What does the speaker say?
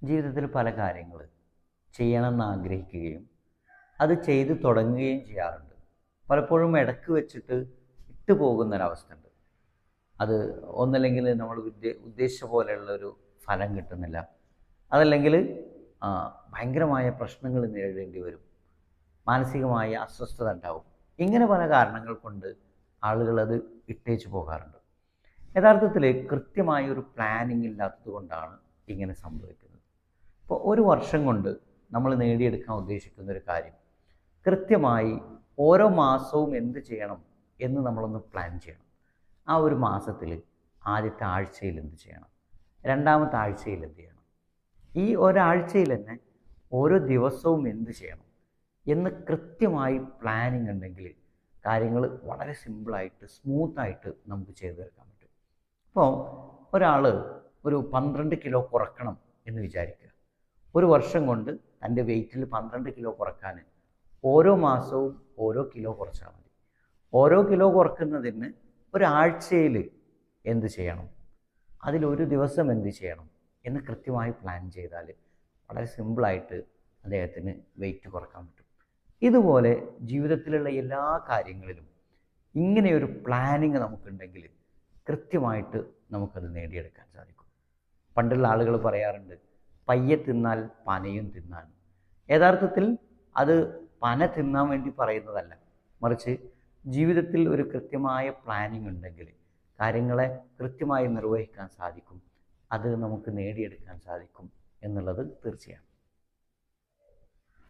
ജീവിതത്തിൽ പല കാര്യങ്ങൾ ചെയ്യണമെന്ന് ആഗ്രഹിക്കുകയും അത് ചെയ്തു തുടങ്ങുകയും ചെയ്യാറുണ്ട്. പലപ്പോഴും ഇടക്ക് വെച്ചിട്ട് ഇട്ട് പോകുന്നൊരവസ്ഥയുണ്ട്. അത് ഒന്നല്ലെങ്കിൽ നമ്മൾ ഉദ്ദേശിച്ച പോലെയുള്ളൊരു ഫലം കിട്ടുന്നില്ല, അതല്ലെങ്കിൽ ഭയങ്കരമായ പ്രശ്നങ്ങൾ നേരിടേണ്ടി വരും, മാനസികമായ അസ്വസ്ഥത ഉണ്ടാവും. ഇങ്ങനെ പല കാരണങ്ങൾ കൊണ്ട് ആളുകളത് ഇട്ടേച്ച് പോകാറുണ്ട്. യഥാർത്ഥത്തിൽ കൃത്യമായ ഒരു പ്ലാനിങ് ഇല്ലാത്തത് കൊണ്ടാണ് ഇങ്ങനെ സംഭവിക്കുന്നത്. ഇപ്പോൾ ഒരു വർഷം കൊണ്ട് നമ്മൾ നേടിയെടുക്കാൻ ഉദ്ദേശിക്കുന്ന ഒരു കാര്യം കൃത്യമായി ഓരോ മാസവും എന്ത് ചെയ്യണം എന്ന് നമ്മളൊന്ന് പ്ലാൻ ചെയ്യണം. ആ ഒരു മാസത്തിൽ ആദ്യത്തെ ആഴ്ചയിൽ എന്ത് ചെയ്യണം, രണ്ടാമത്തെ ആഴ്ചയിൽ എന്ത് ചെയ്യണം, ഈ ഒരാഴ്ചയിൽ തന്നെ ഓരോ ദിവസവും എന്ത് ചെയ്യണം എന്ന് കൃത്യമായി പ്ലാനിങ് ഉണ്ടെങ്കിൽ കാര്യങ്ങൾ വളരെ സിമ്പിളായിട്ട് സ്മൂത്തായിട്ട് നമുക്ക് ചെയ്തു തീർക്കാൻ പറ്റും. ഇപ്പോൾ ഒരാൾ ഒരു 12 കിലോ കുറക്കണം എന്ന് വിചാരിക്കുക. ഒരു വർഷം കൊണ്ട് തൻ്റെ വെയിറ്റിൽ 12 കിലോ കുറക്കാൻ ഓരോ മാസവും ഓരോ കിലോ കുറച്ചാൽ മതി. ഓരോ കിലോ കുറക്കുന്നതിന് ഒരാഴ്ചയിൽ എന്ത് ചെയ്യണം, അതിലൊരു ദിവസം എന്ത് ചെയ്യണം എന്ന് കൃത്യമായി പ്ലാൻ ചെയ്താൽ വളരെ സിമ്പിളായിട്ട് അദ്ദേഹത്തിന് വെയിറ്റ് കുറക്കാൻ പറ്റും. ഇതുപോലെ ജീവിതത്തിലുള്ള എല്ലാ കാര്യങ്ങളിലും ഇങ്ങനെയൊരു പ്ലാനിങ് നമുക്കുണ്ടെങ്കിൽ കൃത്യമായിട്ട് നമുക്കത് നേടിയെടുക്കാൻ സാധിക്കും. പണ്ടുള്ള ആളുകൾ പറയാറുണ്ട്, പയ്യെ തിന്നാൽ പനയും തിന്നാൻ. യഥാർത്ഥത്തിൽ അത് പന തിന്നാൻ വേണ്ടി പറയുന്നതല്ല, മറിച്ച് ജീവിതത്തിൽ ഒരു കൃത്യമായ പ്ലാനിങ് ഉണ്ടെങ്കിൽ കാര്യങ്ങളെ കൃത്യമായി നിർവഹിക്കാൻ സാധിക്കും, അത് നമുക്ക് നേടിയെടുക്കാൻ സാധിക്കും എന്നുള്ളത് തീർച്ചയാണ്.